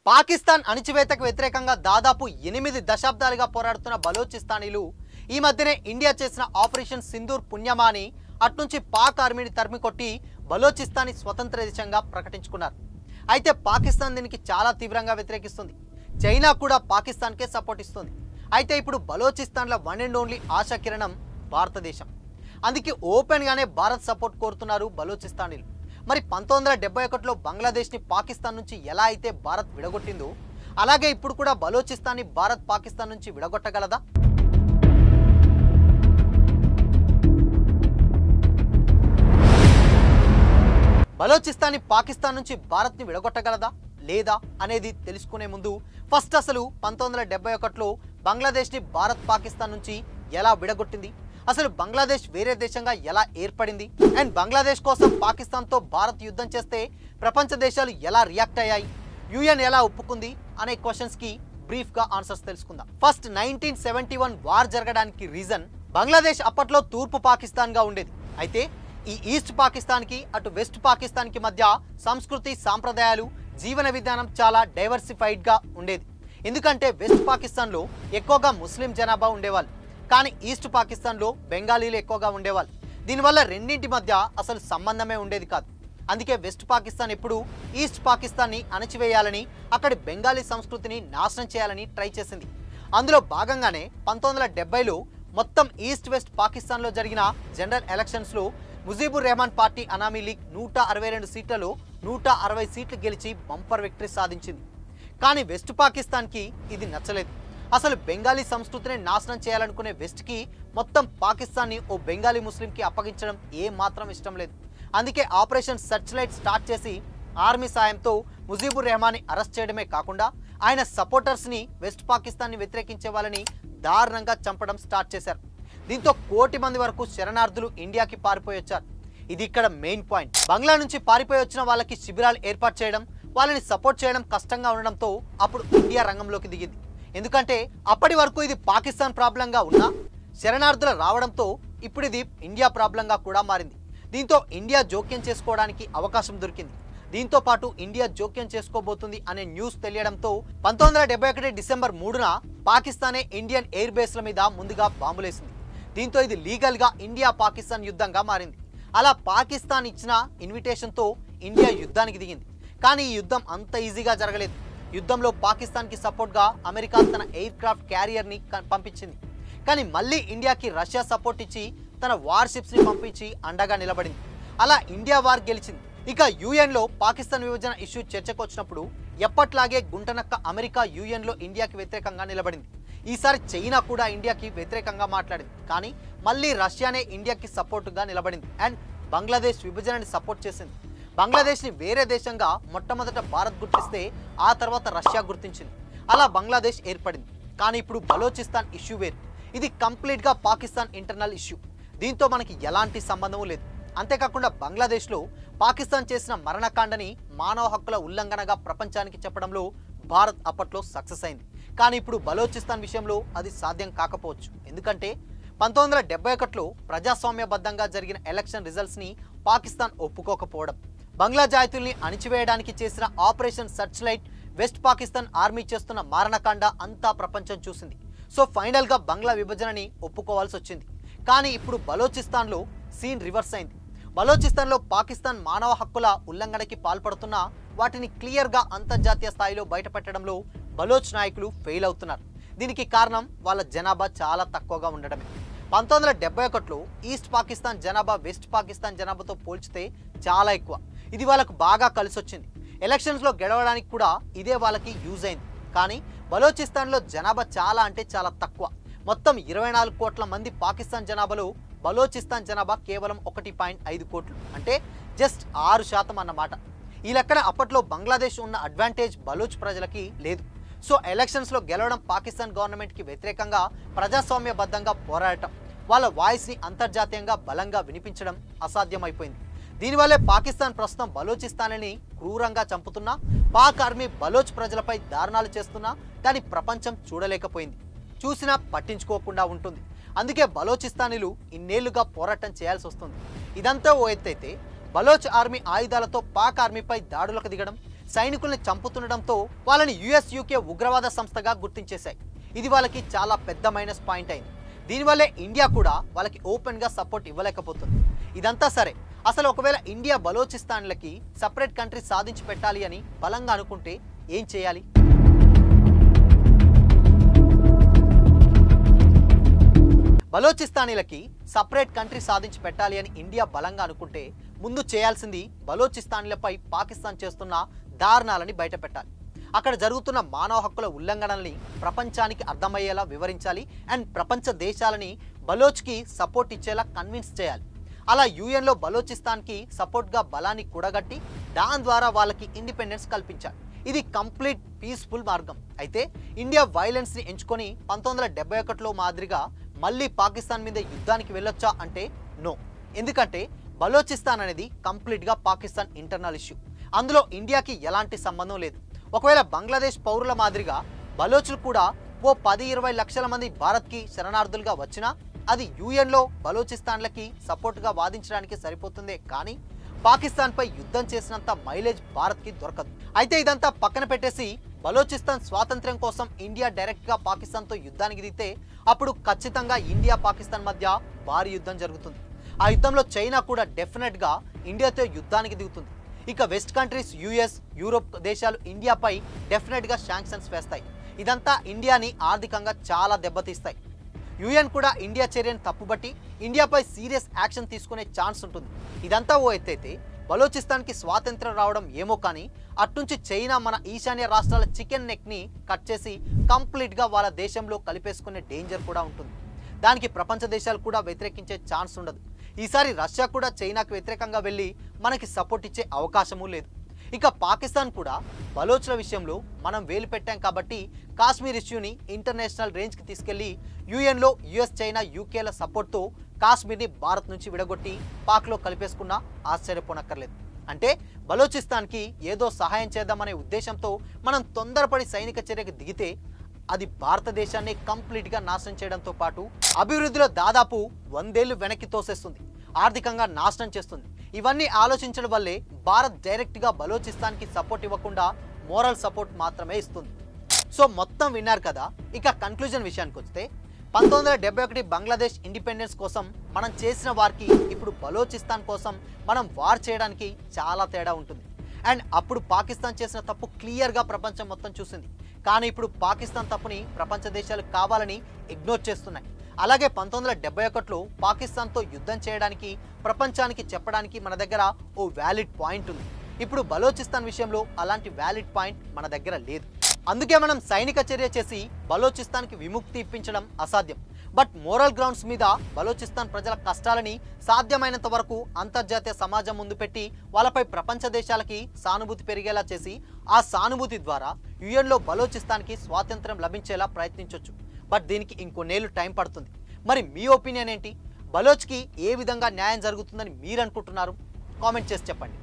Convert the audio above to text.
పాకిస్తాన్ అణిచివేతకు వ్యతిరేకంగా దాదాపు 8 దశాబ్దాలుగా పోరాడుతున్న బలోచిస్తానీలు ఈ మధ్యనే ఇండియా చేసిన ఆపరేషన్ సింధూర్ పుణ్యమాని అట్నుంచి పాక్ ఆర్మీని తరిమికొట్టి బలోచిస్తాన్ని స్వతంత్ర దేశంగా ప్రకటించుకున్నారు. అయితే పాకిస్తాన్ దీనికి చాలా తీవ్రంగా వ్యతిరేకిస్తుంది. చైనా కూడా పాకిస్తాన్కే సపోర్ట్ ఇస్తుంది. అయితే ఇప్పుడు బలోచిస్తాన్ల వన్ అండ్ ఓన్లీ ఆశా కిరణం భారతదేశం. అందుకే ఓపెన్గానే భారత్ సపోర్ట్ కోరుతున్నారు బలోచిస్తానీలు. మరి 1971లో బంగ్లాదేశ్ని పాకిస్తాన్ నుంచి ఎలా అయితే భారత్ విడగొట్టిందో అలాగే ఇప్పుడు కూడా బలోచిస్తాన్ని భారత్ పాకిస్తాన్ నుంచి విడగొట్టగలదా? బలోచిస్తాన్ని పాకిస్తాన్ నుంచి భారత్ని విడగొట్టగలదా లేదా అనేది తెలుసుకునే ముందు ఫస్ట్ అసలు 1971లో బంగ్లాదేశ్ని భారత్ పాకిస్తాన్ నుంచి ఎలా విడగొట్టింది, అసలు బంగ్లాదేశ్ వేరే దేశంగా ఎలా ఏర్పడింది, అండ్ బంగ్లాదేశ్ కోసం పాకిస్తాన్తో భారత్ యుద్ధం చేస్తే ప్రపంచ దేశాలు ఎలా రియాక్ట్ అయ్యాయి, యుఎన్ ఎలా ఒప్పుకుంది అనే క్వశ్చన్స్కి బ్రీఫ్గా ఆన్సర్స్ తెలుసుకుందాం. ఫస్ట్ 1971 వార్ జరగడానికి రీజన్ బంగ్లాదేశ్ అప్పట్లో తూర్పు పాకిస్తాన్గా ఉండేది. అయితే ఈ ఈస్ట్ పాకిస్తాన్కి అటు వెస్ట్ పాకిస్తాన్కి మధ్య సంస్కృతి సాంప్రదాయాలు జీవన విధానం చాలా డైవర్సిఫైడ్గా ఉండేది. ఎందుకంటే వెస్ట్ పాకిస్తాన్లో ఎక్కువగా ముస్లిం జనాభా ఉండేవాళ్ళు, కానీ ఈస్ట్ పాకిస్తాన్లో బెంగాలీలు ఎక్కువగా ఉండేవాళ్ళు. దీనివల్ల రెండింటి మధ్య అసలు సంబంధమే ఉండేది కాదు. అందుకే వెస్ట్ పాకిస్తాన్ ఎప్పుడు ఈస్ట్ పాకిస్తాన్ని అణచివేయాలని అక్కడి బెంగాలీ సంస్కృతిని నాశనం చేయాలని ట్రై చేసింది. అందులో భాగంగానే 1970లో మొత్తం ఈస్ట్ వెస్ట్ పాకిస్తాన్లో జరిగిన జనరల్ ఎలక్షన్స్లో ముజీబుర్ రెహమాన్ పార్టీ అనామీ లీగ్ 162 సీట్లలో 160 సీట్లు గెలిచి బంపర్ విక్టరీ సాధించింది. కానీ వెస్ట్ పాకిస్తాన్కి ఇది నచ్చలేదు. అసలు బెంగాలీ సంస్కృతిని నాశనం చేయాలనుకునే వెస్ట్కి మొత్తం పాకిస్తాన్ని ఓ బెంగాలీ ముస్లింకి అప్పగించడం ఏమాత్రం ఇష్టం లేదు. అందుకే ఆపరేషన్ సర్చ్ లైట్ స్టార్ట్ చేసి ఆర్మీ సాయంతో ముజీబుర్ రెహమాన్ని అరెస్ట్ చేయడమే కాకుండా ఆయన సపోర్టర్స్ని వెస్ట్ పాకిస్తాన్ని వ్యతిరేకించే వాళ్ళని దారుణంగా చంపడం స్టార్ట్ చేశారు. దీంతో 1 కోటి మంది వరకు శరణార్థులు ఇండియాకి పారిపోయి వచ్చారు. ఇది ఇక్కడ మెయిన్ పాయింట్. బంగ్లా నుంచి పారిపోయి వచ్చిన వాళ్ళకి శిబిరాలు ఏర్పాటు చేయడం, వాళ్ళని సపోర్ట్ చేయడం కష్టంగా ఉండడంతో అప్పుడు ఇండియా రంగంలోకి దిగింది. ఎందుకంటే అప్పటి వరకు ఇది పాకిస్తాన్ ప్రాబ్లంగా ఉన్నా శరణార్థులు రావడంతో ఇప్పుడు ఇది ఇండియా ప్రాబ్లంగా కూడా మారింది. దీంతో ఇండియా జోక్యం చేసుకోవడానికి అవకాశం దొరికింది. దీంతో పాటు ఇండియా జోక్యం చేసుకోబోతుంది అనే న్యూస్ తెలియడంతో 1971 డిసెంబర్ 3న పాకిస్తానే ఇండియన్ ఎయిర్ బేస్ల మీద ముందుగా బాంబులేసింది. దీంతో ఇది లీగల్గా ఇండియా పాకిస్తాన్ యుద్ధంగా మారింది. అలా పాకిస్తాన్ ఇచ్చిన ఇన్విటేషన్తో ఇండియా యుద్ధానికి దిగింది. కానీ ఈ యుద్ధం అంత ఈజీగా జరగలేదు. యుద్ధంలో పాకిస్తాన్కి సపోర్ట్గా అమెరికా తన ఎయిర్ క్రాఫ్ట్ క్యారియర్ని పంపించింది. కానీ మళ్ళీ ఇండియాకి రష్యా సపోర్ట్ ఇచ్చి తన వార్షిప్స్ని పంపించి అండగా నిలబడింది. అలా ఇండియా వార్ గెలిచింది. ఇక యుఎన్లో పాకిస్తాన్ విభజన ఇష్యూ చర్చకు వచ్చినప్పుడు ఎప్పట్లాగే గుంటనక్క అమెరికా యుఎన్లో ఇండియాకి వ్యతిరేకంగా నిలబడింది. ఈసారి చైనా కూడా ఇండియాకి వ్యతిరేకంగా మాట్లాడింది. కానీ మళ్ళీ రష్యానే ఇండియాకి సపోర్టుగా నిలబడింది అండ్ బంగ్లాదేశ్ విభజనని సపోర్ట్ చేసింది. బంగ్లాదేశ్ని వేరే దేశంగా మొట్టమొదట భారత్ గుర్తిస్తే ఆ తర్వాత రష్యా గుర్తించింది. అలా బంగ్లాదేశ్ ఏర్పడింది. కానీ ఇప్పుడు బలోచిస్తాన్ ఇష్యూ వేరు. ఇది కంప్లీట్గా పాకిస్తాన్ ఇంటర్నల్ ఇష్యూ. దీంతో మనకి ఎలాంటి సంబంధము లేదు. అంతేకాకుండా బంగ్లాదేశ్లో పాకిస్తాన్ చేసిన మరణకాండని మానవ హక్కుల ఉల్లంఘనగా ప్రపంచానికి చెప్పడంలో భారత్ అప్పట్లో సక్సెస్ అయింది. కానీ ఇప్పుడు బలోచిస్తాన్ విషయంలో అది సాధ్యం కాకపోవచ్చు. ఎందుకంటే 1971లో ప్రజాస్వామ్యబద్ధంగా జరిగిన ఎలక్షన్ రిజల్ట్స్ని పాకిస్తాన్ ఒప్పుకోకపోవడం, బంగ్లా జాతుల్ని అణిచివేయడానికి చేసిన operation search light, west Pakistan army చేస్తున్న మారణకాండ అంతా ప్రపంచం చూసింది. సో ఫైనల్గా బంగ్లా విభజనని ఒప్పుకోవాల్సి వచ్చింది. కానీ ఇప్పుడు బలోచిస్తాన్లో సీన్ రివర్స్ అయింది. బలోచిస్తాన్లో పాకిస్తాన్ మానవ హక్కుల ఉల్లంఘనకి పాల్పడుతున్నా వాటిని క్లియర్గా అంతర్జాతీయ స్థాయిలో బయటపెట్టడంలో బలోచ్ నాయకులు ఫెయిల్ అవుతున్నారు. దీనికి కారణం వాళ్ళ జనాభా చాలా తక్కువగా ఉండడమే. 1971లో ఈస్ట్ పాకిస్తాన్ జనాభా వెస్ట్ పాకిస్తాన్ జనాభాతో పోల్చితే చాలా ఎక్కువ. ఇది వాళ్ళకు బాగా కలిసొచ్చింది. ఎలక్షన్స్లో గెలవడానికి కూడా ఇదే వాళ్ళకి యూజ్ అయింది. కానీ బలోచిస్తాన్లో జనాభా చాలా అంటే చాలా తక్కువ. మొత్తం 24 కోట్ల మంది పాకిస్తాన్ జనాభాలో బలోచిస్తాన్ జనాభా కేవలం 1.5 కోట్లు, అంటే జస్ట్ 6% అన్నమాట. ఈ లెక్కన అప్పట్లో బంగ్లాదేశ్ ఉన్న అడ్వాంటేజ్ బలోచ్ ప్రజలకి లేదు. సో ఎలక్షన్స్లో గెలవడం, పాకిస్తాన్ గవర్నమెంట్కి వ్యతిరేకంగా ప్రజాస్వామ్యబద్ధంగా పోరాడటం, వాళ్ళ వాయిస్ని అంతర్జాతీయంగా బలంగా వినిపించడం అసాధ్యమైపోయింది. దీనివల్లే పాకిస్తాన్ ప్రస్తుతం బలోచిస్తాన్ని క్రూరంగా చంపుతున్నా, పాక్ ఆర్మీ బలోచ్ ప్రజలపై దారుణాలు చేస్తున్నా కానీ ప్రపంచం చూడలేకపోయింది. చూసినా పట్టించుకోకుండా ఉంటుంది. అందుకే బలోచిస్తానీలు ఇన్నేళ్లుగా పోరాటం చేయాల్సి వస్తుంది. ఇదంతా ఓ ఎత్తైతే బలోచ్ ఆర్మీ ఆయుధాలతో పాక్ ఆర్మీపై దాడులకు దిగడం, సైనికుల్ని చంపుతుండడంతో వాళ్ళని యుఎస్ యూకే ఉగ్రవాద సంస్థగా గుర్తించేశాయి. ఇది వాళ్ళకి చాలా పెద్ద మైనస్ పాయింట్ అయింది. దీనివల్లే ఇండియా కూడా వాళ్ళకి ఓపెన్గా సపోర్ట్ ఇవ్వలేకపోతుంది. ఇదంతా సరే, అసలు ఒకవేళ ఇండియా బలోచిస్తాన్లకి సపరేట్ కంట్రీ సాధించి పెట్టాలి అని బలంగా అనుకుంటే ఏం చేయాలి? బలోచిస్తానీలకి సపరేట్ కంట్రీ సాధించి పెట్టాలి అని ఇండియా బలంగా అనుకుంటే ముందు చేయాల్సింది బలోచిస్తానీలపై పాకిస్తాన్ చేస్తున్న దారుణాలని బయటపెట్టాలి. అక్కడ జరుగుతున్న మానవ హక్కుల ఉల్లంఘనల్ని ప్రపంచానికి అర్థమయ్యేలా వివరించాలి. అండ్ ప్రపంచ దేశాలని బలోచ్కి సపోర్ట్ ఇచ్చేలా కన్విన్స్ చేయాలి. అలా యుఎన్లో బలోచిస్తాన్కి సపోర్ట్గా బలాన్ని కూడగట్టి దాని ద్వారా వాళ్ళకి ఇండిపెండెన్స్ కల్పించాలి. ఇది కంప్లీట్ పీస్ఫుల్ మార్గం. అయితే ఇండియా వైలెన్స్ని ఎంచుకొని 1971లో మాదిరిగా మళ్ళీ పాకిస్తాన్ మీద యుద్ధానికి వెళ్ళొచ్చా అంటే నో. ఎందుకంటే బలోచిస్తాన్ అనేది కంప్లీట్గా పాకిస్తాన్ ఇంటర్నల్ ఇష్యూ. అందులో ఇండియాకి ఎలాంటి సంబంధం లేదు. ఒకవేళ బంగ్లాదేశ్ పౌరుల మాదిరిగా బలోచులు కూడా ఓ 10-20 లక్షల మంది భారత్కి శరణార్థులుగా వచ్చినా అది యుఎన్లో బలోచిస్తాన్లకి సపోర్ట్గా వాదించడానికి సరిపోతుందే కానీ పాకిస్తాన్పై యుద్ధం చేసినంత మైలేజ్ భారత్కి దొరకదు. అయితే ఇదంతా పక్కన పెట్టేసి బలోచిస్తాన్ స్వాతంత్ర్యం కోసం ఇండియా డైరెక్ట్గా పాకిస్తాన్తో యుద్ధానికి దిగితే అప్పుడు ఖచ్చితంగా ఇండియా పాకిస్తాన్ మధ్య భారీ యుద్ధం జరుగుతుంది. ఆ యుద్ధంలో చైనా కూడా డెఫినెట్గా ఇండియాతో యుద్ధానికి దిగుతుంది. ఇక వెస్ట్ కంట్రీస్, యుఎస్, యూరోప్ దేశాలు ఇండియాపై డెఫినెట్గా శాంక్షన్స్ వేస్తాయి. ఇదంతా ఇండియాని ఆర్థికంగా చాలా దెబ్బతీస్తాయి. యుఎన్ కూడా ఇండియా చర్యను తప్పుబట్టి ఇండియాపై సీరియస్ యాక్షన్ తీసుకునే ఛాన్స్ ఉంటుంది. ఇదంతా ఓ ఎత్తైతే బలోచిస్తాన్కి స్వాతంత్ర్యం రావడం ఏమో కానీ అట్నుంచి చైనా మన ఈశాన్య రాష్ట్రాల చికెన్ నెక్ని కట్ చేసి కంప్లీట్గా వాళ్ళ దేశంలో కలిపేసుకునే డేంజర్ కూడా ఉంటుంది. దానికి ప్రపంచ దేశాలు కూడా వ్యతిరేకించే ఛాన్స్ ఉండదు. ఈసారి రష్యా కూడా చైనాకు వ్యతిరేకంగా వెళ్ళి మనకి సపోర్ట్ ఇచ్చే అవకాశమూ లేదు. ఇక పాకిస్తాన్ కూడా బలోచ్ల విషయంలో మనం వేలు పెట్టాం కాబట్టి కాశ్మీర్ ఇష్యూని ఇంటర్నేషనల్ రేంజ్కి తీసుకెళ్లి యుఎన్లో యుఎస్, చైనా, యూకేల సపోర్ట్తో కాశ్మీర్ని భారత్ నుంచి విడగొట్టి పాక్లో కలిపేసుకున్నా ఆశ్చర్యపోనక్కర్లేదు. అంటే బలోచిస్తాన్కి ఏదో సహాయం చేద్దామనే ఉద్దేశంతో మనం తొందరపడి సైనిక చర్యకు దిగితే అది భారతదేశాన్ని కంప్లీట్గా నాశనం చేయడంతో పాటు అభివృద్ధిలో దాదాపు 100 ఏళ్లు వెనక్కి తోసేస్తుంది, ఆర్థికంగా నాశనం చేస్తుంది. ఇవన్నీ ఆలోచించడం వల్లే భారత్ డైరెక్ట్గా బలోచిస్తాన్కి సపోర్ట్ ఇవ్వకుండా మోరల్ సపోర్ట్ మాత్రమే ఇస్తుంది. సో మొత్తం విన్నారు కదా. ఇక కన్క్లూజన్ విషయానికి వస్తే 1971 బంగ్లాదేశ్ ఇండిపెండెన్స్ కోసం మనం చేసిన వారికి ఇప్పుడు బలోచిస్తాన్ కోసం మనం వార్ చేయడానికి చాలా తేడా ఉంటుంది. అండ్ అప్పుడు పాకిస్తాన్ చేసిన తప్పు క్లియర్గా ప్రపంచం మొత్తం చూసింది. కానీ ఇప్పుడు పాకిస్తాన్ తప్పుని ప్రపంచ దేశాలు కావాలని ఇగ్నోర్ చేస్తున్నాయి. అలాగే 1971లో పాకిస్తాన్తో యుద్ధం చేయడానికి ప్రపంచానికి చెప్పడానికి మన దగ్గర ఓ వ్యాలిడ్ పాయింట్ ఉంది. ఇప్పుడు బలోచిస్తాన్ విషయంలో అలాంటి వ్యాలిడ్ పాయింట్ మన దగ్గర లేదు. అందుకే మనం సైనిక చర్య చేసి బలోచిస్తాన్కి విముక్తి ఇప్పించడం అసాధ్యం. బట్ మోరల్ గ్రౌండ్స్ మీద బలోచిస్తాన్ ప్రజల కష్టాలని సాధ్యమైనంత వరకు అంతర్జాతీయ సమాజం ముందు పెట్టి వాళ్ళపై ప్రపంచ దేశాలకి సానుభూతి పెరిగేలా చేసి ఆ సానుభూతి ద్వారా యుఎన్లో బలోచిస్తాన్కి స్వాతంత్ర్యం లభించేలా ప్రయత్నించవచ్చు. బట్ దీనికి ఇంకొన్నేళ్ళు టైం పడుతుంది. మరి మీ ఒపీనియన్ ఏంటి? బలోచ్కి ఏ విధంగా న్యాయం జరుగుతుందని మీరు అనుకుంటున్నారు? కామెంట్ చేసి చెప్పండి.